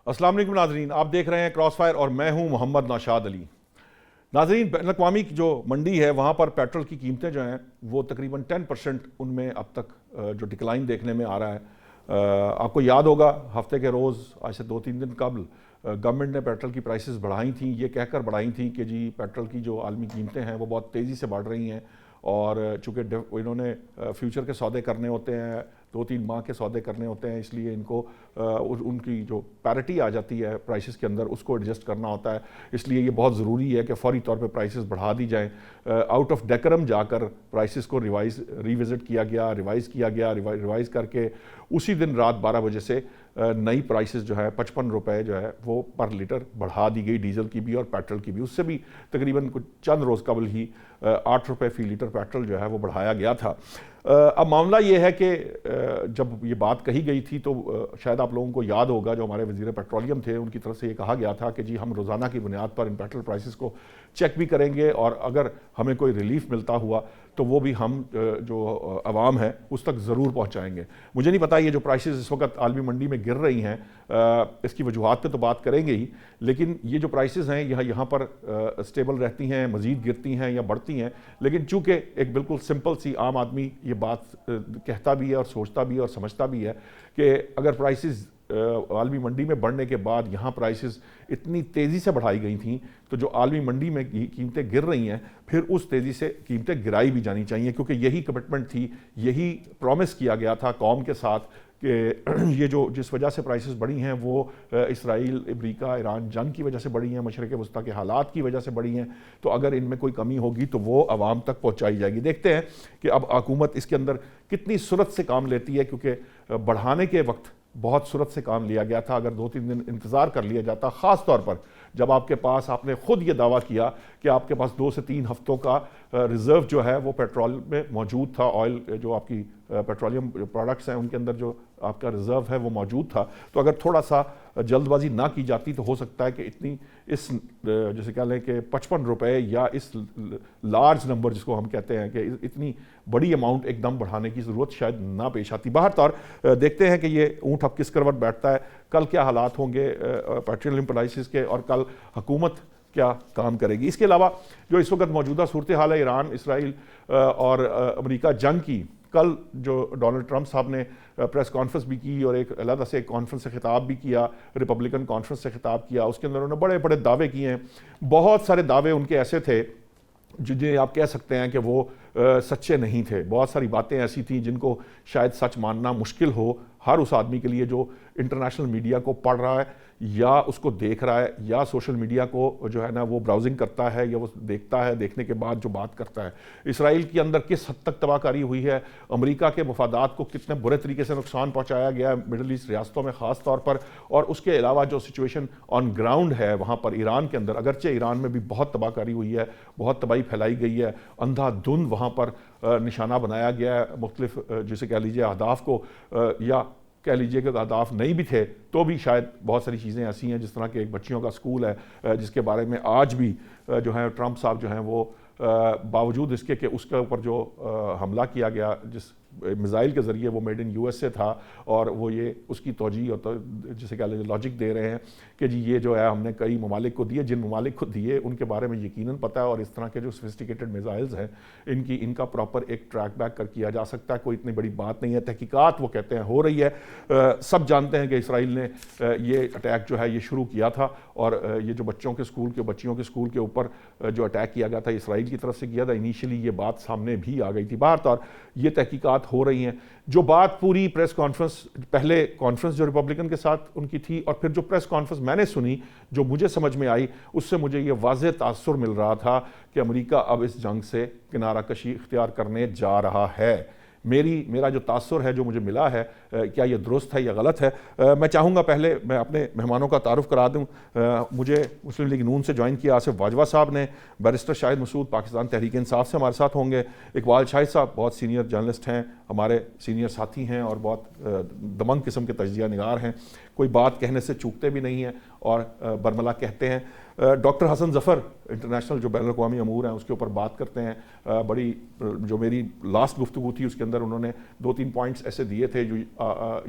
السلام علیکم ناظرین، آپ دیکھ رہے ہیں کراس فائر اور میں ہوں محمد نوشاد علی۔ ناظرین، بین الاقوامی جو منڈی ہے وہاں پر پیٹرول کی قیمتیں جو ہیں وہ تقریباً 10% ان میں اب تک جو ڈکلائن دیکھنے میں آ رہا ہے۔ آپ کو یاد ہوگا ہفتے کے روز آج سے 2-3 دن قبل گورنمنٹ نے پیٹرول کی پرائسز بڑھائی تھیں، یہ کہہ کر بڑھائی تھیں کہ جی پیٹرول کی جو عالمی قیمتیں ہیں وہ بہت تیزی سے بڑھ رہی ہیں، اور چونکہ انہوں نے فیوچر کے سودے کرنے ہوتے ہیں، 2-3 ماہ کے سودے کرنے ہوتے ہیں، اس لیے ان کو ان کی جو پیرٹی آ جاتی ہے پرائسز کے اندر اس کو ایڈجسٹ کرنا ہوتا ہے۔ اس لیے یہ بہت ضروری ہے کہ فوری طور پہ پرائسز بڑھا دی جائیں۔ آؤٹ آف ڈیکرم جا کر پرائسز کو ریوزٹ کیا گیا، ریوائز کر کے اسی دن رات 12 بجے سے نئی پرائسز جو ہے 55 روپے جو ہے وہ پر لیٹر بڑھا دی گئی، ڈیزل کی بھی اور پیٹرول کی بھی۔ اس سے بھی تقریباً کچھ چند روز قبل ہی 8 روپے فی لیٹر پیٹرول جو ہے وہ بڑھایا گیا تھا۔ اب معاملہ یہ ہے کہ جب یہ بات کہی گئی تھی تو شاید آپ لوگوں کو یاد ہوگا جو ہمارے وزیر پیٹرولیم تھے ان کی طرف سے یہ کہا گیا تھا کہ جی ہم روزانہ کی بنیاد پر ان پیٹرول پرائسز کو چیک بھی کریں گے، اور اگر ہمیں کوئی ریلیف ملتا ہوا تو وہ بھی ہم جو عوام ہے اس تک ضرور پہنچائیں گے۔ مجھے نہیں پتا یہ جو پرائسز اس وقت عالمی منڈی میں گر رہی ہیں اس کی وجوہات پہ تو بات کریں گے ہی، لیکن یہ جو پرائسز ہیں یہاں پر اسٹیبل رہتی ہیں، مزید گرتی ہیں یا بڑھتی ہیں، لیکن چونکہ ایک بالکل سمپل سی عام آدمی یہ بات کہتا بھی ہے اور سوچتا بھی ہے اور سمجھتا بھی ہے کہ اگر پرائسز عالمی منڈی میں بڑھنے کے بعد یہاں پرائسز اتنی تیزی سے بڑھائی گئی تھیں تو جو عالمی منڈی میں قیمتیں گر رہی ہیں پھر اس تیزی سے قیمتیں گرائی بھی جانی چاہیے، کیونکہ یہی کمٹمنٹ تھی، یہی پرومس کیا گیا تھا قوم کے ساتھ کہ یہ جو جس وجہ سے پرائسز بڑھی ہیں وہ اسرائیل، امریکہ، ایران جنگ کی وجہ سے بڑھی ہیں، مشرق وسطیٰ کے حالات کی وجہ سے بڑھی ہیں، تو اگر ان میں کوئی کمی ہوگی تو وہ عوام تک پہنچائی جائے گی۔ دیکھتے ہیں کہ اب حکومت اس کے اندر کتنی سرعت سے کام لیتی ہے، کیونکہ بڑھانے کے وقت بہت سرعت سے کام لیا گیا تھا۔ اگر 2-3 دن انتظار کر لیا جاتا، خاص طور پر جب آپ کے پاس آپ نے خود یہ دعویٰ کیا کہ آپ کے پاس 2 سے 3 ہفتوں کا ریزرو جو ہے وہ پیٹرول میں موجود تھا، آئل جو آپ کی پیٹرولیم پروڈکٹس ہیں ان کے اندر جو آپ کا ریزرو ہے وہ موجود تھا، تو اگر تھوڑا سا جلد بازی نہ کی جاتی تو ہو سکتا ہے کہ اس جیسے کہہ لیں کہ 55 روپے یا اس لارج نمبر جس کو ہم کہتے ہیں کہ اتنی بڑی اماؤنٹ ایک دم بڑھانے کی ضرورت شاید نہ پیش آتی۔ بہرطور دیکھتے ہیں کہ یہ اونٹ اب کس کروٹ بیٹھتا ہے، کل کیا حالات ہوں گے پیٹرولیم پرائسز کے، اور کل حکومت کیا کام کرے گی۔ اس کے علاوہ جو اس وقت موجودہ صورتحال ہے ایران، اسرائیل اور امریکہ جنگ کی، کل جو ڈونلڈ ٹرمپ صاحب نے پریس کانفرنس بھی کی اور ایک علیحدہ سے ایک کانفرنس سے خطاب بھی کیا، ریپبلکن کانفرنس سے خطاب کیا، اس کے اندر انہوں نے بڑے بڑے دعوے کیے ہیں۔ بہت سارے دعوے ان کے ایسے تھے جنہیں آپ کہہ سکتے ہیں کہ وہ سچے نہیں تھے، بہت ساری باتیں ایسی تھیں جن کو شاید سچ ماننا مشکل ہو ہر اس آدمی کے لیے جو انٹرنیشنل میڈیا کو پڑھ رہا ہے یا اس کو دیکھ رہا ہے یا سوشل میڈیا کو جو ہے نا وہ براؤزنگ کرتا ہے یا وہ دیکھتا ہے، دیکھنے کے بعد جو بات کرتا ہے۔ اسرائیل کے اندر کس حد تک تباہ کاری ہوئی ہے، امریکہ کے مفادات کو کتنے برے طریقے سے نقصان پہنچایا گیا ہے مڈل ایسٹ ریاستوں میں خاص طور پر، اور اس کے علاوہ جو سچویشن آن گراؤنڈ ہے وہاں پر ایران کے اندر، اگرچہ ایران میں بھی بہت تباہ کاری ہوئی ہے، بہت تباہی پھیلائی گئی ہے، اندھا دھند وہاں پر نشانہ بنایا گیا ہے مختلف جسے کہہ لیجیے اہداف کو، یا کہہ لیجئے کہ اہداف نہیں بھی تھے تو بھی شاید بہت ساری چیزیں ایسی ہیں، جس طرح کہ ایک بچیوں کا اسکول ہے جس کے بارے میں آج بھی جو ہے ٹرمپ صاحب جو ہیں وہ باوجود اس کے کہ اس کے اوپر جو حملہ کیا گیا جس میزائل کے ذریعے وہ میڈ ان یو ایس سے تھا، اور وہ یہ اس کی توجیہ اور جسے کہہ لیجیے لاجک دے رہے ہیں کہ جی یہ جو ہے ہم نے کئی ممالک کو دیے، جن ممالک کو دیے ان کے بارے میں یقیناً پتہ ہے، اور اس طرح کے جو سوفسٹیکیٹڈ میزائلز ہیں ان کا پراپر ایک ٹریک بیک کر کیا جا سکتا ہے، کوئی اتنی بڑی بات نہیں ہے۔ تحقیقات وہ کہتے ہیں ہو رہی ہے، سب جانتے ہیں کہ اسرائیل نے یہ اٹیک جو ہے یہ شروع کیا تھا، اور یہ جو بچیوں کے اسکول کے اوپر جو اٹیک کیا گیا تھا اسرائیل کی طرف سے کیا تھا، انیشلی یہ بات سامنے بھی آ گئی تھی۔ بہرطور یہ تحقیقات ہو رہی ہیں۔ جو بات پوری پریس کانفرنس، پہلے کانفرنس جو ریپبلکن کے ساتھ ان کی تھی اور پھر جو پریس کانفرنس میں نے سنی، جو مجھے سمجھ میں آئی، اس سے مجھے یہ واضح تاثر مل رہا تھا کہ امریکہ اب اس جنگ سے کنارہ کشی اختیار کرنے جا رہا ہے۔ میرا جو تاثر ہے جو مجھے ملا ہے، کیا یہ درست ہے یا غلط ہے؟ میں چاہوں گا پہلے میں اپنے مہمانوں کا تعارف کرا دوں۔ مجھے مسلم لیگ نون سے جوائن کیا آصف واجوہ صاحب نے، بیرسٹر شاہد مسعود پاکستان تحریک انصاف سے ہمارے ساتھ ہوں گے، اقبال شاہد صاحب بہت سینئر جرنلسٹ ہیں، ہمارے سینئر ساتھی ہیں اور بہت دمنگ قسم کے تجزیہ نگار ہیں، کوئی بات کہنے سے چوکتے بھی نہیں ہیں اور برملا کہتے ہیں۔ ڈاکٹر حسن ظفر انٹرنیشنل جو بین الاقوامی امور ہیں اس کے اوپر بات کرتے ہیں، بڑی جو میری لاسٹ گفتگو تھی اس کے اندر انہوں نے 2-3 پوائنٹس ایسے دیے تھے جو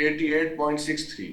88.63।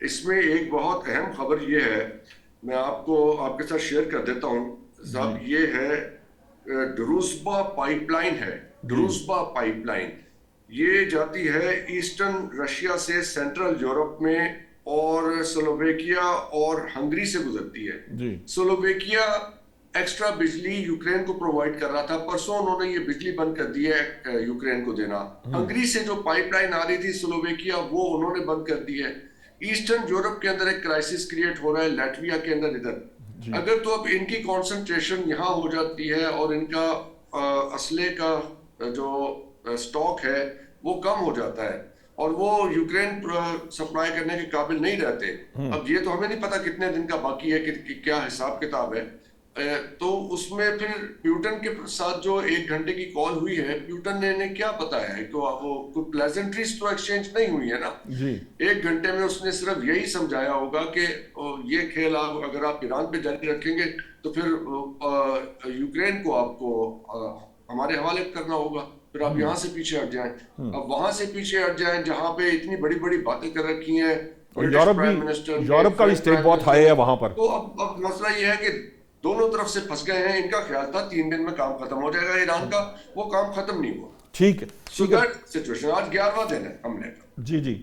اس میں ایک بہت اہم خبر یہ ہے، میں آپ کو آپ کے ساتھ شیئر کر دیتا ہوں صاحب. یہ ہے ڈروزبا پائپ لائن ہے. ڈروزبا پائپ لائن یہ جاتی ہے ایسٹرن رشیا سے سینٹرل یورپ میں اور سلوویکیا اور ہنگری سے گزرتی ہے. سلوویکیا ایکسٹرا بجلی یوکرین کو پرووائڈ کر رہا تھا، پرسوں انہوں نے یہ بجلی بند کر دی ہے یوکرین کو دینا. ہنگری سے جو پائپ لائن آ رہی تھی سلوویکیا، وہ انہوں نے بند کر دی ہے. ایسٹرن یورپ کے اندر ایک کرائسس کریٹ ہو رہا ہے، لیٹویا کے اندر ادھر. اگر تو اب ان کی کانسنٹریشن یہاں ہو جاتی ہے اور ان کا اسلحے کا جو سٹاک ہے وہ کم ہو جاتا ہے اور وہ یوکرین سپلائی کرنے کے قابل نہیں رہتے. اب یہ تو ہمیں نہیں پتا کتنے دن کا باقی ہے کہ کیا حساب کتاب ہے. تو اس میں پھر پیوٹن کے ساتھ جو 1 گھنٹے کی کال ہوئی ہے، پیوٹن نے کیا بتایا ہے کہ وہ کوئی پلیزنٹریز تو ایکسچینج نہیں ہوئی ہے نا. 1 گھنٹے میں اس نے صرف یہی سمجھایا ہوگا کہ یہ کھیل اگر آپ ایران پہ جاری رکھیں گے تو پھر یوکرین کو آپ کو ہمارے حوالے کرنا ہوگا، پھر آپ یہاں سے پیچھے ہٹ جائیں. اب وہاں سے پیچھے ہٹ جائیں جہاں پہ اتنی بڑی بڑی باتیں کر رکھی ہیں. یورپ کا بھی اسٹیک بہت ہائی ہے وہاں پر. تو اب مسئلہ یہ ہے کہ دونوں طرف سے پھنس گئے ہیں. ان کا خیال تھا 3 دن میں کام ختم ہو جائے گا ایران کا، وہ کام ختم نہیں ہوا. ٹھیک ہے، سچویشن آج 11واں دن ہے حملے کا. جی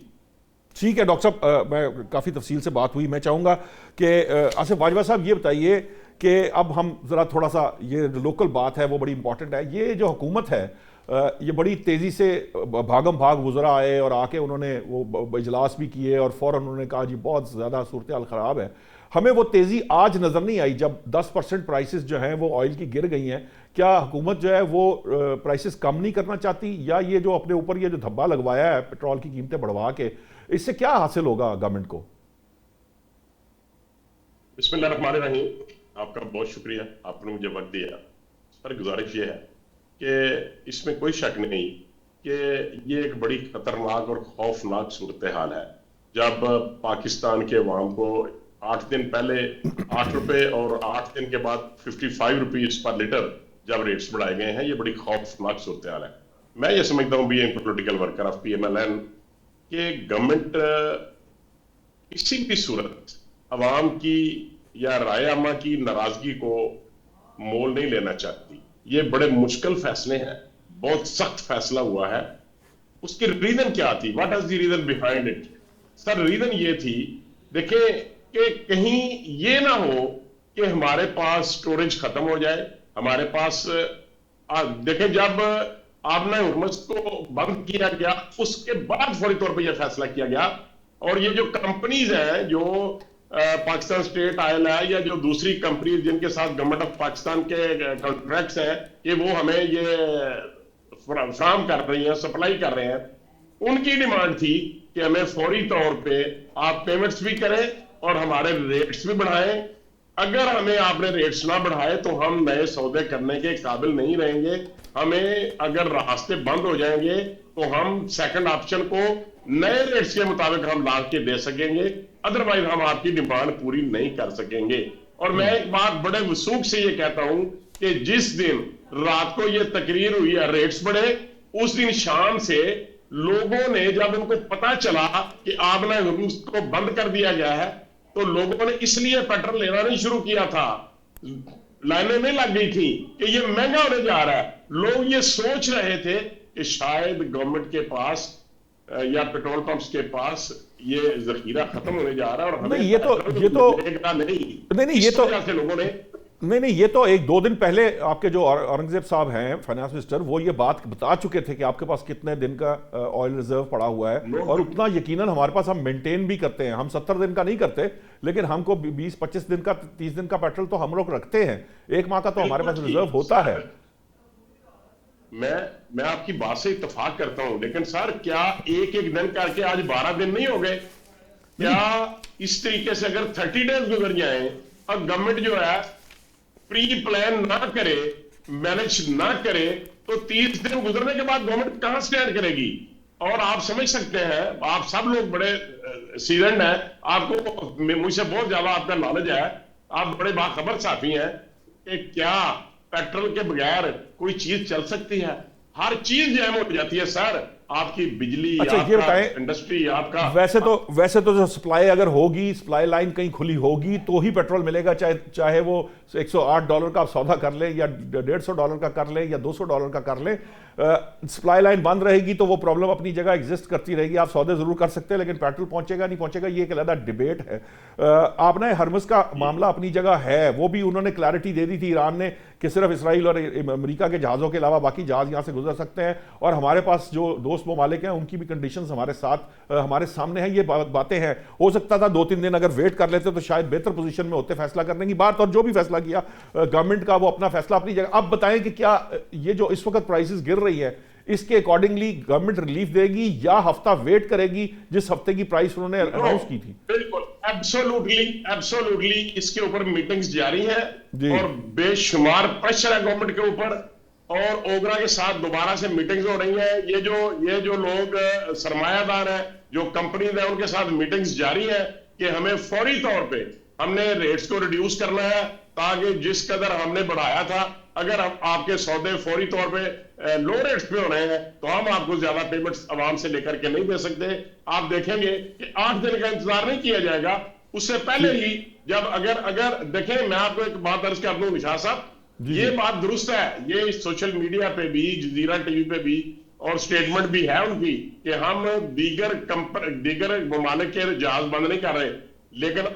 ٹھیک ہے ڈاکٹر صاحب، میں کافی تفصیل سے بات ہوئی. میں چاہوں گا کہ آصف واجوہ صاحب یہ بتائیے کہ اب ہم ذرا تھوڑا سا یہ لوکل بات ہے وہ بڑی امپورٹنٹ ہے. یہ جو حکومت ہے یہ بڑی تیزی سے بھاگم بھاگ وزراء آئے اور آ کے انہوں نے وہ اجلاس بھی کیے اور فوراً انہوں نے کہا جی بہت زیادہ صورتحال خراب ہے. ہمیں وہ تیزی آج نظر نہیں آئی جب 10% پرائسز جو ہیں وہ آئل کی گر گئی ہیں. کیا حکومت جو ہے وہ پرائسز کم نہیں کرنا چاہتی، یا یہ جو اپنے اوپر یہ جو دھبا لگوایا ہے پیٹرول کی قیمتیں بڑھوا کے، اس سے کیا حاصل ہوگا گورنمنٹ کو؟ بسم اللہ الرحمن الرحیم. آپ کا بہت شکریہ، آپ نے مجھے وقت دیا. سر گزارش یہ ہے کہ اس میں کوئی شک نہیں کہ یہ ایک بڑی خطرناک اور خوفناک صورتحال ہے. جب پاکستان کے عوام کو 8 دن پہلے 8 روپے اور 8 دن کے بعد 55 روپیز پر لیٹر جب ریٹس بڑھائے گئے ہیں، یہ بڑی خوفناک صورتحال ہے. میں یہ سمجھتا ہوں be a political worker of P M L N کہ گورنمنٹ کسی بھی صورت عوام کی یا رائے عامہ کی ناراضگی کو مول نہیں لینا چاہتی. یہ بڑے مشکل فیصلے ہیں، بہت سخت فیصلہ ہوا ہے. اس کی ریزن کیا تھی؟ What is the reason behind it? Sir reason یہ تھی، دیکھیں کہ کہیں یہ نہ ہو کہ ہمارے پاس سٹوریج ختم ہو جائے. ہمارے پاس دیکھیں جب آبنہ ہرمز کو بند کیا گیا اس کے بعد فوری طور پہ یہ فیصلہ کیا گیا، اور یہ جو کمپنیز ہیں جو پاکستان اسٹیٹ آئل ہے یا جو دوسری کمپنیز جن کے ساتھ گورنمنٹ آف پاکستان کے کانٹریکٹس ہیں کہ وہ ہمیں یہ فراہم کر رہی ہیں، سپلائی کر رہے ہیں، ان کی ڈیمانڈ تھی کہ ہمیں فوری طور پہ آپ پیمنٹس بھی کریں اور ہمارے ریٹس بھی بڑھائیں. اگر ہمیں آپ نے ریٹس نہ بڑھائے تو ہم نئے سودے کرنے کے قابل نہیں رہیں گے. ہمیں اگر راستے بند ہو جائیں گے تو ہم سیکنڈ آپشن کو نئے ریٹس کے مطابق ہم لا کے دے سکیں گے، ادروائز ہم آپ کی ڈیمانڈ پوری نہیں کر سکیں گے. اور میں ایک بات بڑے وثوق سے یہ کہتا ہوں کہ جس دن رات کو یہ تقریر ہوئی ہے ریٹس بڑھے، اس دن شام سے لوگوں نے جب ان کو پتا چلا کہ آبنہ ہرمز کو بند کر دیا گیا ہے تو لوگوں نے اس لیے پیٹرول لینا نہیں شروع کیا تھا. لائنیں نہیں لگ گئی تھی کہ یہ مہنگا ہونے جا رہا ہے. لوگ یہ سوچ رہے تھے کہ شاید گورنمنٹ کے پاس یا پیٹرول پمپس کے پاس یہ ذخیرہ ختم ہونے جا رہا ہے اور ہمیں نہیں یہ تو 1-2 دن پہلے آپ کے جو اورنگزیب صاحب ہیں فائنانس منسٹر، وہ یہ بات بتا چکے تھے کہ آپ کے پاس کتنے دن کا آئل ریزرو پڑا ہوا ہے، اور اتنا یقیناً ہمارے پاس ہم مینٹین بھی کرتے ہیں. ہم 70 دن کا نہیں کرتے لیکن ہم کو 20-25 دن کا 30 دن کا پیٹرول تو ہم لوگ رکھتے ہیں. 1 ماہ کا تو ہمارے پاس ریزرو ہوتا ہے. میں آپ کی بات سے اتفاق کرتا ہوں، لیکن سر کیا ایک دن کر کے آج 12 دن نہیں ہو گئے؟ کیا اس طریقے سے اگر 30 ڈیز گزر جائیں اور گورنمنٹ جو ہے پری پلان نہ کرے، مینج نہ کرے، تو 30 دن گزرنے کے بعد گورنمنٹ کہاں سٹینڈ کرے گی؟ اور آپ سمجھ سکتے ہیں، آپ سب لوگ بڑے سیزنڈ ہیں، آپ کو مجھ سے بہت زیادہ آپ کا نالج ہے، آپ بڑے باخبر صحافی ہیں، کہ کیا پیٹرول کے بغیر کوئی چیز چل سکتی ہے؟ ہر چیز جیم ہو جاتی ہے سر. آپ کی بجلی، اچھا آپ یہ کا بتائیں، انڈسٹری، آپ کا ویسے تو جو سپلائی اگر ہوگی، سپلائی لائن کہیں کھلی ہوگی تو ہی پیٹرول ملے گا، چاہے وہ $108 کا آپ سودا کر لیں یا $150 کا کر لیں یا $200 کا کر لیں، سپلائی لائن بند رہے گی تو وہ پرابلم اپنی جگہ ایگزسٹ کرتی رہے گی. آپ سودے ضرور کر سکتے ہیں لیکن پیٹرول پہنچے گا نہیں پہنچے گا یہ ایک علیحدہ ڈیبیٹ ہے. آپ نے ہرمز کا معاملہ اپنی جگہ ہے، وہ بھی انہوں نے کلیئرٹی دے دی تھی ایران نے کہ صرف اسرائیل اور امریکہ کے جہازوں کے علاوہ باقی جہاز یہاں سے گزر سکتے ہیں، اور ہمارے پاس جو دوست ممالک ہیں ان کی بھی کنڈیشنز ہمارے ساتھ ہمارے سامنے ہیں. یہ باتیں ہیں، ہو سکتا تھا 2-3 دن اگر ویٹ کر لیتے تو شاید بہتر پوزیشن میں ہوتے فیصلہ کرنے کی بات، اور جو بھی فیصلہ کیا گورنمنٹ کا وہ اپنا فیصلہ اپنی جگہ. اب بتائیں کہ کیا یہ جو اس وقت پرائسز گر رہی ہے اس کے اکارڈنگلی گورنمنٹ ریلیف دے گی یا ہفتہ ویٹ کرے گی جس ہفتے کی پرائس انہوں نے اناؤنس کی تھی؟ بالکل ایبسولوٹلی اس کے اوپر میٹنگز جاری ہیں اور بے شمار پریشر ہے گورنمنٹ کے اوپر، اور اوگرا کے ساتھ دوبارہ سے میٹنگز ہو رہی ہیں. یہ جو لوگ سرمایہ دار ہیں، جو کمپنیز ہیں، ان کے ساتھ میٹنگز جاری ہیں کہ ہمیں فوری طور پہ ہم نے ریٹس کو ریڈیوس کرنا ہے تاکہ جس قدر ہم نے بڑھایا تھا، اگر آپ کے سودے فوری طور پہ لو ریٹس پہ ہو رہے ہیں تو ہم آپ کو زیادہ پیمنٹس عوام سے لے کر کے نہیں دے سکتے. آپ دیکھیں گے کہ 8 دن کا انتظار نہیں کیا جائے گا، اس سے پہلے ہی جب اگر دیکھیں، میں آپ کو ایک بات عرض کر دوں نشاط صاحب، یہ بات درست ہے، یہ سوشل میڈیا پہ بھی، جزیرہ ٹی وی پہ بھی اور سٹیٹمنٹ بھی ہے ان کی کہ ہم دیگر ممالک کے جہاز بند نہیں کر رہے، لیکن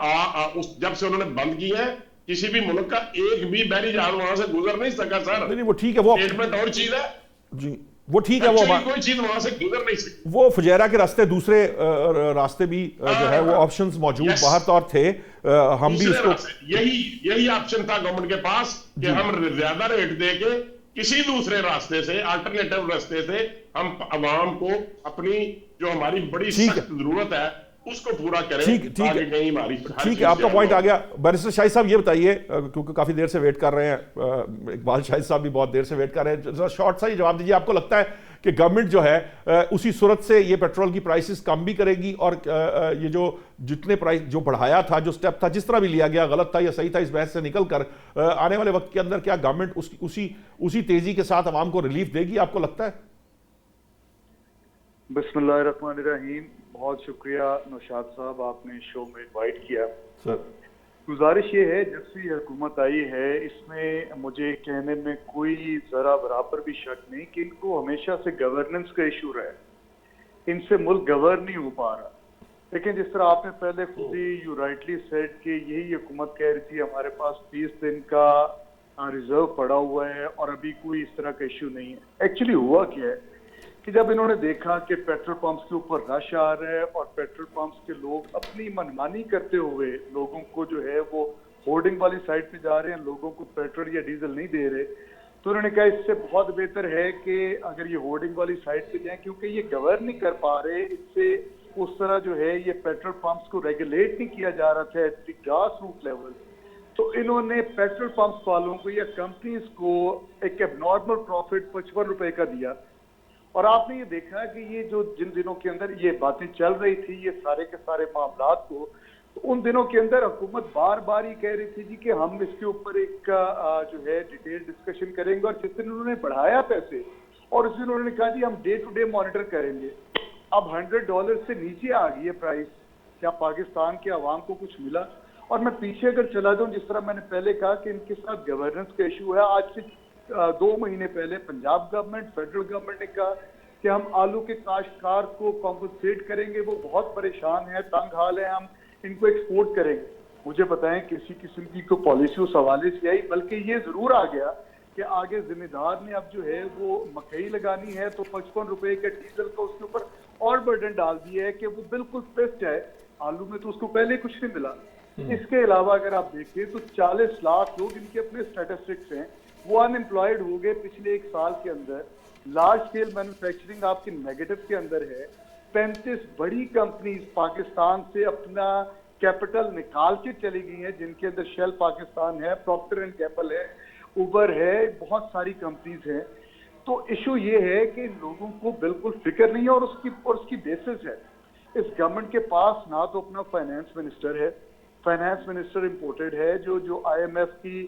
جب سے انہوں نے بند کی ہے کسی بھی ملک کا ایک بھی بحری جہاز وہاں سے گزر نہیں سکا سر. نہیں وہ ٹھیک ہے، وہ سٹیٹمنٹ اور چیز ہے جی وہ ٹھیک ہے، کوئی چیز وہاں سے گزر نہیں سکتی. وہ فجیرہ کے راستے دوسرے راستے بھی جو ہے وہ آپشنز موجود باہر طور تھے، ہم بھی اس کو یہی آپشن تھا گورنمنٹ کے پاس کہ ہم زیادہ ریٹ دے کے کسی دوسرے راستے سے، الٹرنیٹو راستے سے ہم عوام کو اپنی جو ہماری بڑی سخت ضرورت ہے اس کو پورا کریں. ٹھیک ہے، آپ کا پوائنٹ آ گیا. بیرسٹر شاہد صاحب یہ بتائیے، کیونکہ کافی دیر سے ویٹ کر رہے ہیں، اقبال شاہد صاحب بھی بہت دیر سے ویٹ کر رہے ہیں، شارٹ سا ہی جواب دیجیے. آپ کو لگتا ہے کہ گورنمنٹ جو ہے اسی صورت سے یہ پیٹرول کی پرائسز کم بھی کرے گی، اور یہ جو جتنے پرائس جو بڑھایا تھا، جو سٹیپ تھا، جس طرح بھی لیا گیا، غلط تھا یا صحیح تھا، اس بحث سے نکل کر آنے والے وقت کے اندر کیا گورنمنٹ اسی تیزی کے ساتھ عوام کو ریلیف دے گی؟ آپ کو لگتا ہے؟ بسم اللہ الرحمن الرحیم. بہت شکریہ نوشاد صاحب، آپ نے شو میں انوائٹ کیا. گزارش یہ ہے، جب سے یہ حکومت آئی ہے اس میں مجھے کہنے میں کوئی ذرا برابر بھی شک نہیں کہ ان کو ہمیشہ سے گورننس کا ایشو رہا ہے، ان سے ملک گورن نہیں ہو پا رہا. لیکن جس طرح آپ نے پہلے خود ہی یو رائٹلی سیڈ کہ یہی حکومت کہہ رہی تھی ہمارے پاس 30 دن کا ریزرو پڑا ہوا ہے اور ابھی کوئی اس طرح کا ایشو نہیں ہے. ایکچولی ہوا کیا ہے کہ جب انہوں نے دیکھا کہ پیٹرول پمپس کے اوپر رش آ رہا ہے اور پیٹرول پمپس کے لوگ اپنی منمانی کرتے ہوئے لوگوں کو جو ہے وہ ہورڈنگ والی سائڈ پہ جا رہے ہیں، لوگوں کو پیٹرول یا ڈیزل نہیں دے رہے، تو انہوں نے کہا اس سے بہت بہتر ہے کہ اگر یہ ہورڈنگ والی سائڈ پہ جائیں، کیونکہ یہ گورن نہیں کر پا رہے، اس سے اس طرح جو ہے یہ پیٹرول پمپس کو ریگولیٹ نہیں کیا جا رہا تھا at the grass root level. تو انہوں نے پیٹرول پمپس والوں کو یا کمپنیز کو ایک اب نارمل پروفٹ 55 روپے کا دیا. اور آپ نے یہ دیکھا کہ یہ جو جن دنوں کے اندر یہ باتیں چل رہی تھی، یہ سارے کے سارے معاملات کو، تو ان دنوں کے اندر حکومت بار بار یہ کہہ رہی تھی جی کہ ہم اس کے اوپر ایک جو ہے ڈیٹیل ڈسکشن کریں گے، اور جس دن انہوں نے بڑھایا پیسے اور اس دن انہوں نے کہا جی ہم ڈے ٹو ڈے مانیٹر کریں گے. اب $100 سے نیچے آ گئی ہے پرائس. کیا پاکستان کے عوام کو کچھ ملا؟ اور میں پیچھے اگر چلا جاؤں، جس طرح میں نے پہلے کہا کہ ان کے ساتھ گورننس کا ایشو ہے. آج سے 2 مہینے پہلے پنجاب گورنمنٹ، فیڈرل گورنمنٹ نے کہا کہ ہم آلو کے کاشتکار کو کمپنسیٹ کریں گے، وہ بہت پریشان ہیں، تنگ حال ہے، ہم ان کو ایکسپورٹ کریں گے. مجھے بتائیں کسی قسم کی کوئی پالیسی اس حوالے سے آئی؟ بلکہ یہ ضرور آ گیا کہ آگے ذمہ دار نے اب جو ہے وہ مکئی لگانی ہے تو 55 روپے کے ڈیزل کا اس کے اوپر اور برڈن ڈال دیا ہے کہ وہ بالکل فسٹ ہے. آلو میں تو اس کو پہلے کچھ نہیں ملا. اس کے علاوہ اگر آپ دیکھیں تو 40 لاکھ لوگ ان کے اپنے اسٹیٹسٹکس ہیں وہ ان امپلائڈ ہو گئے پچھلے 1 سال کے اندر. لارج اسکیل مینوفیکچرنگ آپ کی نیگیٹو کے اندر ہے. 35 بڑی کمپنیز پاکستان سے اپنا کیپٹل نکال کے چلی گئی ہیں، جن کے اندر شیل پاکستان ہے، پروکٹر اینڈ گیمبل ہے، اوبر ہے، بہت ساری کمپنیز ہیں. تو ایشو یہ ہے کہ لوگوں کو بالکل فکر نہیں ہے، اور اس کی بیسس ہے اس گورنمنٹ کے پاس نہ تو اپنا فائنانس منسٹر ہے، فائنانس منسٹر امپورٹڈ ہے، جو IMF کی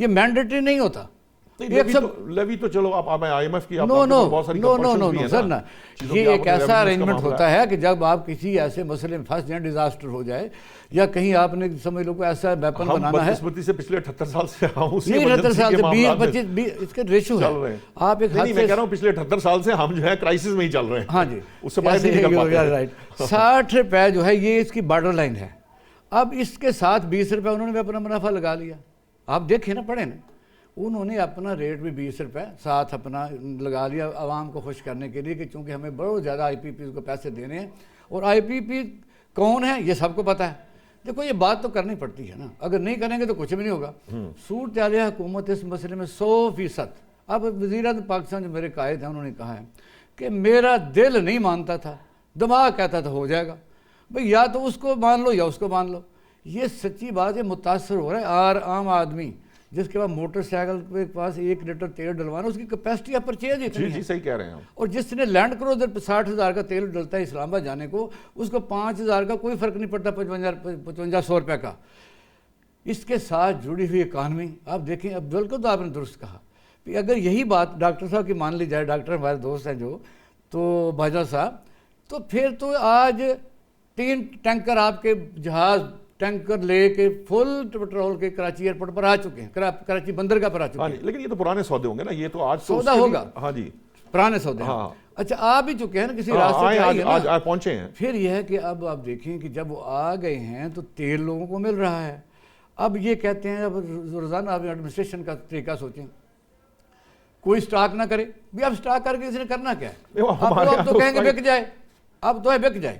یہ مینڈیٹری نہیں ہوتا. لیوی تو چلو آپ IMF کی نو سر نا, یہ ایک ایسا ارینجمنٹ ہوتا ہے کہ جب آپ کسی ایسے مسئلے میں پھنس جائیں, ڈیزاسٹر ہو جائے یا کہیں آپ نے سمجھ لو کو ایسا ویپن بنانا ہے. بدقسمتی سے پچھلے 78 سال سے ہم اسی 78 سال سے 20-25 اس کا ریشو ہے. آپ ایک میں کہہ رہا ہوں پچھلے 78 سال سے ہم جو ہے کرائسس میں ہی چل رہے ہیں. ہاں جی, اس سے باہر نہیں نکل پاتے. 60 روپے جو ہے یہ اس کی بارڈر لائن ہے. اب اس کے ساتھ 20 روپے انہوں نے بھی اپنا منافع لگا لیا. آپ دیکھیں نا, پڑھیں نا, انہوں نے اپنا ریٹ بھی 20 روپے ساتھ اپنا لگا لیا عوام کو خوش کرنے کے لیے کہ چونکہ ہمیں بہت زیادہ IPPs کو پیسے دینے ہیں. اور IPP کون ہے یہ سب کو پتہ ہے. دیکھو یہ بات تو کرنی پڑتی ہے نا, اگر نہیں کریں گے تو کچھ بھی نہیں ہوگا. صورتحال حکومت اس مسئلے میں 100%. اب وزیر اعظم پاکستان جو میرے قائد ہیں انہوں نے کہا ہے کہ میرا دل نہیں مانتا تھا, دماغ کہتا تھا ہو جائے گا. بھئی یا تو اس کو مان لو یا اس کو مان لو. یہ سچی بات ہے, متاثر ہو رہا ہے. اور عام آدمی جس کے بعد موٹر سائیکل کے پاس 1 لیٹر تیل ڈلوانا, اس کی کیپیسٹی آف پرچیز اتنی ہے. جی صحیح کہہ رہے ہیں. اور جس نے لینڈ کروزر پہ 60,000 کا تیل ڈلتا ہے اسلام آباد جانے کو, اس کو 5,000 کا کوئی فرق نہیں پڑتا, 5500 روپے کا. اس کے ساتھ جڑی ہوئی اکانومی آپ دیکھیں. اب بالکل تو آپ نے درست کہا کہ اگر یہی بات ڈاکٹر صاحب کی مان لی جائے, ڈاکٹر ہمارے دوست ہیں جو, تو بھاجا صاحب, تو پھر تو آج 3 ٹینکر آپ کے جہاز ٹینکر لے کے فل پٹرول کے کراچی ایئرپورٹ پر آ چکے ہیں, کراچی بندرگاہ پر آ چکے ہیں. لیکن یہ تو پرانے سودے ہوں گے نا, یہ تو آج سودا ہوگا. ہاں جی, پرانے سودے. اچھا آپ ہی چکے ہیں نا کسی راستے سے, آج پہنچے ہیں. پھر یہ ہے کہ اب آپ دیکھیں کہ جب وہ آ گئے ہیں تو تیل لوگوں کو مل رہا ہے. اب یہ کہتے ہیں, اب روزانہ آپ ایڈمنسٹریشن کا طریقہ سوچیں, کوئی سٹاک نہ کرے. بھی اب سٹاک کر کے کسی نے کرنا کیا ہے؟ اب تو کہیں گے بک جائے, اب تو ہے بک جائے.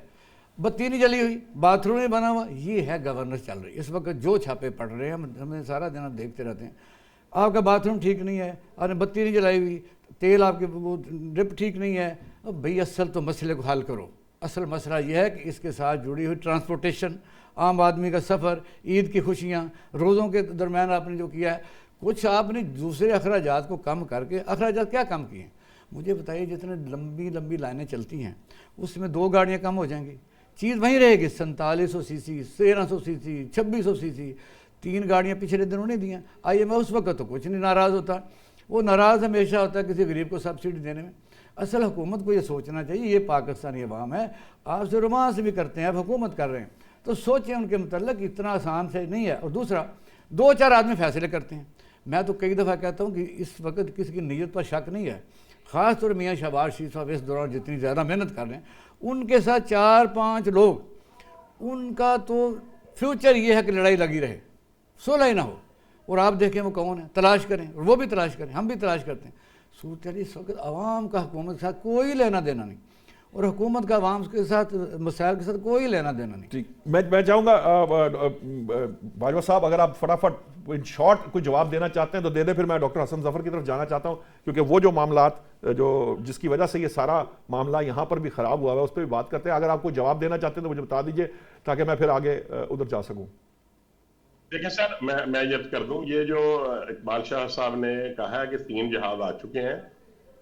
بتی نہیں جلی ہوئی, باتھ روم نہیں بنا ہوا. یہ ہے گورننس چل رہی. اس وقت جو چھاپے پڑ رہے ہیں ہمیں سارا دن آپ دیکھتے رہتے ہیں. آپ کا باتھ روم ٹھیک نہیں ہے, آپ نے بتی نہیں جلائی ہوئی, تیل آپ کے وہ ڈرپ ٹھیک نہیں ہے. اب بھئی اصل تو مسئلے کو حل کرو. اصل مسئلہ یہ ہے کہ اس کے ساتھ جڑی ہوئی ٹرانسپورٹیشن, عام آدمی کا سفر, عید کی خوشیاں, روزوں کے درمیان آپ نے جو کیا ہے, کچھ آپ نے دوسرے اخراجات کو کم کر کے. اخراجات کیا کم کیے ہیں مجھے بتائیے؟ جتنے لمبی لائنیں چلتی ہیں اس میں 2 گاڑیاں کم ہو جائیں گی, چیز وہیں رہے گی. 4700 cc, 1300 cc, 2600 cc, 3 گاڑیاں پچھلے دنوں نہیں دیا. IMF اس وقت تو کچھ نہیں ناراض ہوتا. وہ ناراض ہمیشہ ہوتا ہے کسی غریب کو سبسڈی دینے میں. اصل حکومت کو یہ سوچنا چاہیے, یہ پاکستانی عوام ہے, آپ سے رومانس بھی کرتے ہیں, آپ حکومت کر رہے ہیں, تو سوچیں ان کے متعلق. اتنا آسان سے نہیں ہے. اور دوسرا, 2-4 آدمی فیصلے کرتے ہیں. میں تو کئی دفعہ کہتا ہوں کہ اس وقت کسی کی نیت پر شک نہیں ہے, خاص طور میاں شہباز شریف صاحب اس دوران جتنی زیادہ محنت کر رہے ہیں, ان کے ساتھ 4-5 لوگ, ان کا تو فیوچر یہ ہے کہ لڑائی لگی رہے, صلح ہی نہ ہو. اور آپ دیکھیں وہ کون ہے, تلاش کریں, اور وہ بھی تلاش کریں, ہم بھی تلاش کرتے ہیں. صورتحال اس وقت عوام کا حکومت کے ساتھ کوئی لینا دینا نہیں, اور حکومت کا عوام کے ساتھ مسائل کے ساتھ کوئی لینا دینا نہیں. ٹھیک, میں چاہوں گا باجوہ صاحب اگر آپ فٹافٹ ان شارٹ کوئی جواب دینا چاہتے ہیں تو دے دیں, پھر میں ڈاکٹر حسن ظفر کی طرف جانا چاہتا ہوں, کیونکہ وہ جو معاملات جس کی وجہ سے یہ سارا معاملہ یہاں پر بھی خراب ہوا ہے اس پہ بھی بات کرتے ہیں. اگر آپ کو جواب دینا چاہتے ہیں تو مجھے بتا دیجئے تاکہ میں پھر آگے ادھر جا سکوں. دیکھیں سر, میں یہ کر دوں, یہ جو اقبال شاہ صاحب نے کہا ہے کہ 3 جہاز آ چکے ہیں,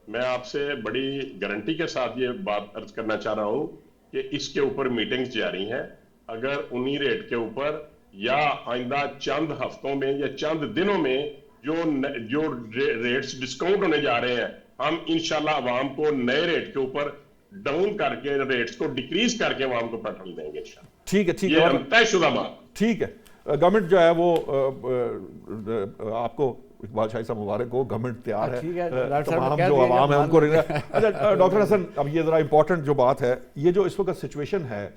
میں آپ سے بڑی گارنٹی کے ساتھ یہ بات عرض کرنا چاہ رہا ہوں کہ اس کے اوپر میٹنگز جاری ہیں. اگر انہی ریٹ کے اوپر یا آئندہ چند ہفتوں میں یا چند دنوں میں جو ریٹس ڈسکاؤنٹ ہونے جا رہے ہیں, ہم انشاءاللہ عوام کو نئے ریٹ کے اوپر ڈاؤن کر کے ریٹس کو ڈیکریز کر کے عوام کو پیٹرول دیں گے انشاءاللہ. ٹھیک ہے, یہ طے شدہ بات. ٹھیک ہے, گورنمنٹ جو ہے وہ آپ کو اقبال شاہی صاحب مبارک ہو, گورنمنٹ تیار ہے, تمام جو عوام ہے ان کو. اچھا ڈاکٹر حسن, اب یہ ذرا امپورٹنٹ جو بات ہے, یہ جو اس وقت سچویشن ہے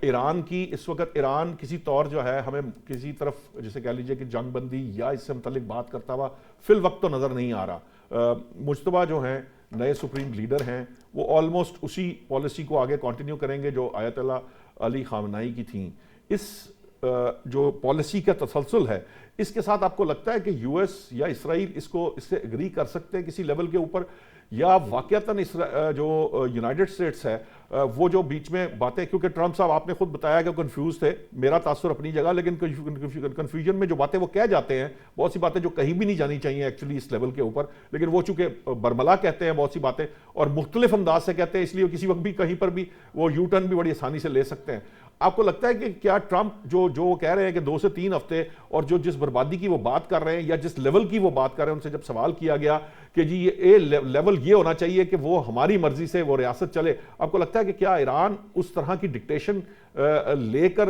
ایران کی, اس وقت ایران کسی طور جو ہے ہمیں کسی طرف جسے کہہ لیجئے کہ جنگ بندی یا اس سے متعلق بات کرتا ہوا فی الوقت تو نظر نہیں آ رہا. مجتبیٰ جو ہیں نئے سپریم لیڈر ہیں, وہ آلموسٹ اسی پالیسی کو آگے کنٹینیو کریں گے جو آیت اللہ علی خامنائی کی تھیں. اس جو پالیسی کا تسلسل ہے, اس کے ساتھ آپ کو لگتا ہے کہ یو ایس یا اسرائیل اس سے اگری کر سکتے ہیں کسی لیول کے اوپر, یا واقعتاً جو یونائٹڈ اسٹیٹس ہے وہ جو بیچ میں باتیں, کیونکہ ٹرمپ صاحب آپ نے خود بتایا کہ کنفیوز تھے, میرا تاثر اپنی جگہ, لیکن کنفیوژن میں جو باتیں وہ کہہ جاتے ہیں, بہت سی باتیں جو کہیں بھی نہیں جانی چاہیے ایکچولی اس لیول کے اوپر, لیکن وہ چونکہ برملا کہتے ہیں بہت سی باتیں اور مختلف انداز سے کہتے ہیں, اس لیے کسی وقت بھی کہیں پر بھی وہ یو ٹرن بھی بڑی آسانی سے لے سکتے ہیں. آپ کو لگتا ہے کہ کیا ٹرمپ جو وہ کہہ رہے ہیں کہ 2 سے 3 ہفتے اور جس بربادی کی وہ بات کر رہے ہیں یا جس لیول کی وہ بات کر رہے ہیں، ان سے جب سوال کیا گیا کہ جی یہ لیول یہ ہونا چاہیے کہ وہ ہماری مرضی سے وہ ریاست چلے، آپ کو لگتا ہے کہ کیا ایران اس طرح کی ڈکٹیشن لے کر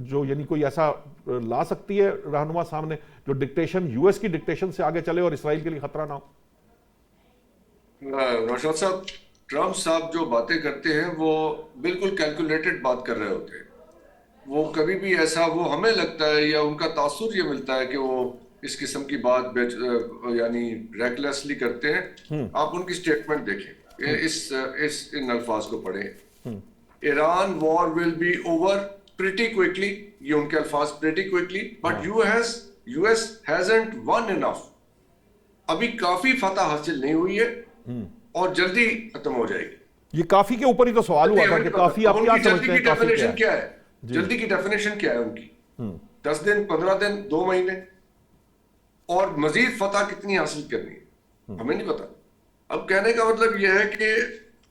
جو یعنی کوئی ایسا لا سکتی ہے رہنما سامنے جو ڈکٹیشن یو ایس کی ڈکٹیشن سے آگے چلے اور اسرائیل کے لیے خطرہ نہ ہو؟ نوشاد صاحب، ٹرمپ صاحب جو باتیں کرتے ہیں وہ بالکل کیلکولیٹڈ بات کر رہے ہوتے ہیں. وہ کبھی بھی ایسا وہ ہمیں لگتا ہے یا ان کا تاثر یہ ملتا ہے کہ وہ اس قسم کی بات یعنی ریکلیسلی کرتے ہیں. آپ ان کی سٹیٹمنٹ دیکھیں، ان الفاظ کو پڑھیں. Iran war will be over pretty quickly, یہ ان کے الفاظ، pretty quickly, but U S hasn't won enough. ابھی کافی فتح حاصل نہیں ہوئی ہے اور جلدی ختم ہو جائے گی. یہ کافی کے اوپر ہی تو سوال ہوا تھا کہ کافی آپ کیا سمجھتے ہیں کافی کیا ہے؟ جلدی کی ڈیفینیشن کیا ہے ان کی؟ 10 دن، 15 دن، 2 مہینے، اور مزید فتح کتنی حاصل کرنی ہے ہمیں نہیں پتا. اب کہنے کا مطلب یہ ہے کہ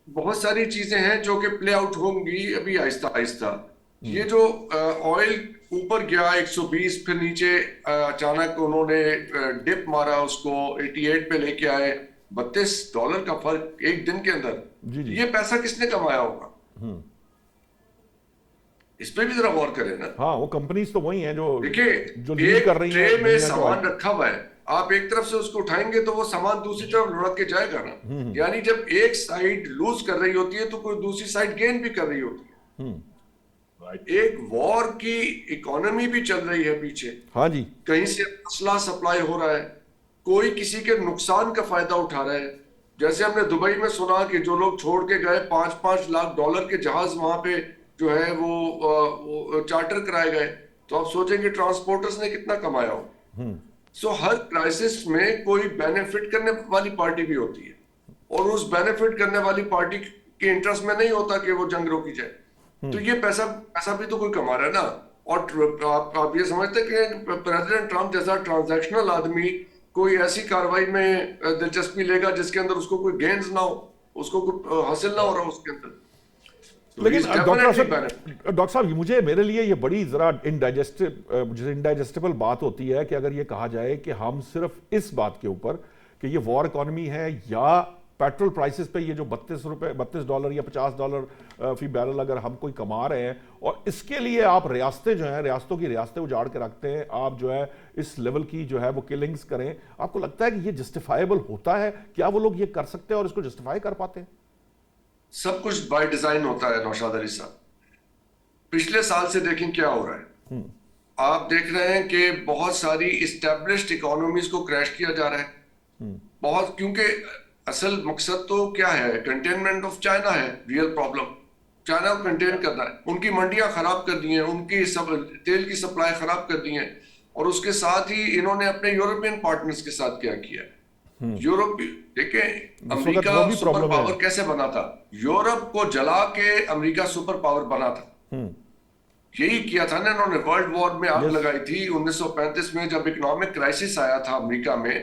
بہت ساری چیزیں ہیں جو کہ پلے آؤٹ ہوں گی ابھی آہستہ آہستہ. یہ جو آئل اوپر گیا 120 پھر نیچے اچانک انہوں نے ڈپ مارا، اس کو 88 پہ لے کے آئے، $32 کا فرق ایک دن کے اندر. یہ پیسہ کس نے کمایا ہوگا؟ اس پہ بھی ذرا غور کریں نا. ہاں، وہ کمپنیز تو وہی ہیں جو دیکھیں، ایک ٹرے میں سامان رکھا ہوا ہے، آپ ایک طرف سے اس کو اٹھائیں گے تو وہ سامان دوسری طرف لڑک کے جائے گا نا. یعنی جب ایک سائیڈ لوز کر رہی ہوتی ہے تو کوئی دوسری سائیڈ گین بھی کر رہی ہوتی ہے. ایک وار کی اکانومی بھی چل رہی ہے پیچھے. ہاں جی، کہیں سے اسلحہ سپلائی ہو رہا ہے، کوئی کسی کے نقصان کا فائدہ اٹھا رہا ہے. جیسے ہم نے دبئی میں سنا کہ جو لوگ چھوڑ کے گئے $5 لاکھ کے جہاز وہاں پہ جو ہے وہ چارٹر کرائے گئے، تو آپ سوچیں کہ ٹرانسپورٹرز نے کتنا کمایا ہو. سو ہر کرائسس میں کوئی بینیفٹ کرنے والی پارٹی بھی ہوتی ہے، اور اس بینیفٹ کرنے والی پارٹی کے انٹرسٹ میں نہیں ہوتا کہ وہ جنگ روکی جائے. تو یہ پیسہ بھی تو کوئی کما رہا ہے نا. اور آپ یہ سمجھتے کہ پریزیڈنٹ ٹرمپ جیسا ٹرانزیکشنل آدمی کوئی ایسی کاروائی میں دلچسپی لے گا جس کے اندر اس کو کوئی گینز نہ ہو، اس کو کوئی حاصل نہ ہو رہا اس کے اندر؟ لیکن ڈاکٹر صاحب میرے لیے یہ بڑی ذرا انڈائجسٹیبل بات ہوتی ہے کہ اگر یہ کہا جائے کہ ہم صرف اس بات کے اوپر کہ یہ وار اکانومی ہے یا پیٹرول پرائسز پہ یہ جو $32 یا $50 فی بیرل اگر ہم کوئی کما رہے ہیں، اور اس کے لیے آپ ریاستوں کی ریاستیں اجاڑ کے رکھتے ہیں، آپ جو ہے اس لیول کی جو ہے وہ کلنگز کریں، آپ کو لگتا ہے کہ یہ جسٹیفائیبل ہوتا ہے؟ کیا وہ لوگ یہ کر سکتے ہیں اور اس کو جسٹیفائی کر پاتے ہیں؟ سب کچھ بائی ڈیزائن ہوتا ہے نوشاد علی صاحب. پچھلے سال سے دیکھیں کیا ہو رہا ہے. آپ دیکھ رہے ہیں کہ بہت ساری اسٹیبلشڈ اکانومیز کو کریش کیا جا رہا ہے بہت، کیونکہ اصل مقصد تو کیا ہے؟ کنٹینمنٹ آف چائنا ہے. ریئل پرابلم چائنا کو کنٹین کرنا ہے. ان کی منڈیاں خراب کر دی ہیں، ان کی تیل کی سپلائی خراب کر دی ہیں، اور اس کے ساتھ ہی انہوں نے اپنے یورپین پارٹنرز کے ساتھ کیا کیا ہے. یورپ دیکھیں، امریکہ سپر پاور کیسے بنا تھا؟ یورپ کو جلا کے امریکہ سپر پاور بنا تھا. یہی کیا تھا نا انہوں نے. ورلڈ وار میں آگ لگائی تھی 1935 میں، جب اکنامک کرائسس آیا تھا امریکہ میں،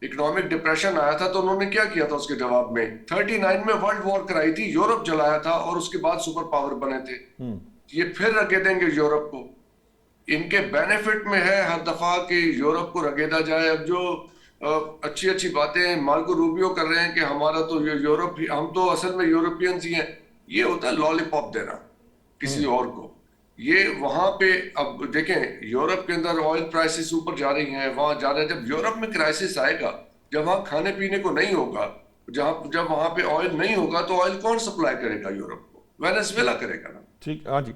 اکنامک ڈپریشن آیا تھا، تو انہوں نے کیا کیا تھا اس کے جواب میں؟ 39 میں ورلڈ وار کرائی تھی، یورپ جلایا تھا، اور اس کے بعد سپر پاور بنے تھے. یہ پھر رگے دیں گے یورپ کو. ان کے بینیفٹ میں ہے ہر دفعہ کہ یورپ کو رگیدا جائے. اب جو اچھی باتیں مارکو روبیو کر رہے ہیں کہ ہمارا تو یورپ، ہم تو اصل میں یورپینز ہی ہیں، یہ ہوتا ہے لالی پاپ دینا کسی اور کو. یہ وہاں پہ اب دیکھیں یورپ کے اندر آئل پرائسز اوپر جا رہی ہیں، وہاں جا رہے ہیں. جب یورپ میں کرائسس آئے گا، جب وہاں کھانے پینے کو نہیں ہوگا، جب وہاں پہ آئل نہیں ہوگا، تو آئل کون سپلائی کرے گا یورپ کو؟ وینزویلا کرے گا نا. ٹھیک، ہاں جی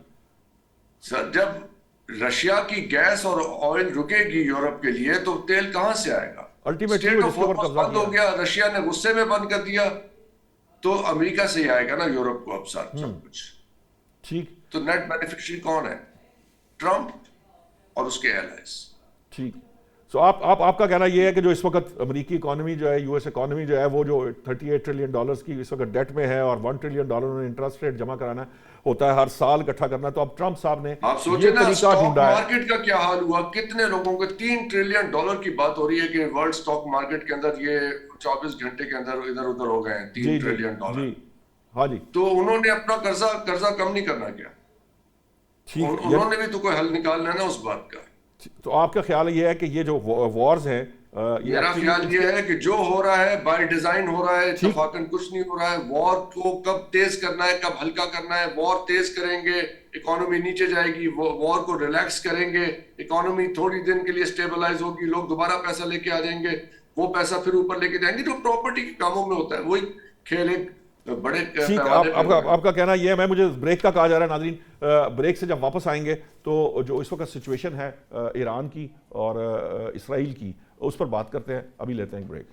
سر. جب رشیا کی گیس اور آئل رکے گی یورپ کے لیے، تو تیل کہاں سے آئے گا؟ اسٹیٹ آف فورس بند ہو گیا، رشیا نے غصے میں بند کر دیا، تو امریکہ سے ہی آئے گا نا یورپ کو اب سب کچھ. ٹھیک، تو نیٹ بینیفیشری کون ہے؟ ٹرمپ اور اس کے الائز. ٹھیک. سو آپ کا کہنا یہ ہے کہ جو اس وقت امریکی اکانومی جو ہے، یو ایس اکانومی جو ہے، وہ جو $38 ٹریلین کی اس وقت ڈیٹ میں ہے، اور $1 ٹریلین انٹرسٹ ریٹ جمع کرانا ہوتا ہے ہر سال اکٹھا کرنا. تو اب ٹرمپ صاحب نے آپ سوچیں نا اسٹاک مارکیٹ کا کیا حال ہوا. کتنے لوگوں کو $3 ٹریلین کی بات ہو رہی ہے کہ ورلڈ اسٹاک مارکیٹ کے اندر یہ 24 گھنٹے کے اندر ادھر ادھر ہو گئے ہیں $3 ٹریلین. ہاں جی. تو انہوں نے اپنا قرضہ کم نہیں کرنا کیا؟ انہوں نے بھی تو کوئی حل نکالنا ہے نا اس بات کا. تو آپ کا خیال یہ ہے کہ یہ جو وارز ہیں میرا خیال یہ ہے کہ جو ہو رہا ہے بائی ڈیزائن ہو رہا ہے, اتفاقاً کچھ نہیں ہو رہا ہے. وار کو کب تیز کرنا ہے, کب ہلکا کرنا ہے. وار تیز کریں گے اکانومی نیچے جائے گی, وار کو ریلیکس کریں گے اکانومی تھوڑی دن کے لیے اسٹیبلائز ہوگی, لوگ دوبارہ پیسہ لے کے آ جائیں گے, وہ پیسہ پھر اوپر لے کے جائیں گے. جو پراپرٹی کے کاموں میں ہوتا ہے وہی کھیل ایک بڑے آپ کا کہنا یہ ہے. میں مجھے بریک کا کہا جا رہا ہے. ناظرین بریک سے جب واپس آئیں گے تو جو اس وقت سچویشن ہے ایران کی اور اسرائیل کی, اس پر بات کرتے ہیں. ابھی لیتے ہیں ایک بریک.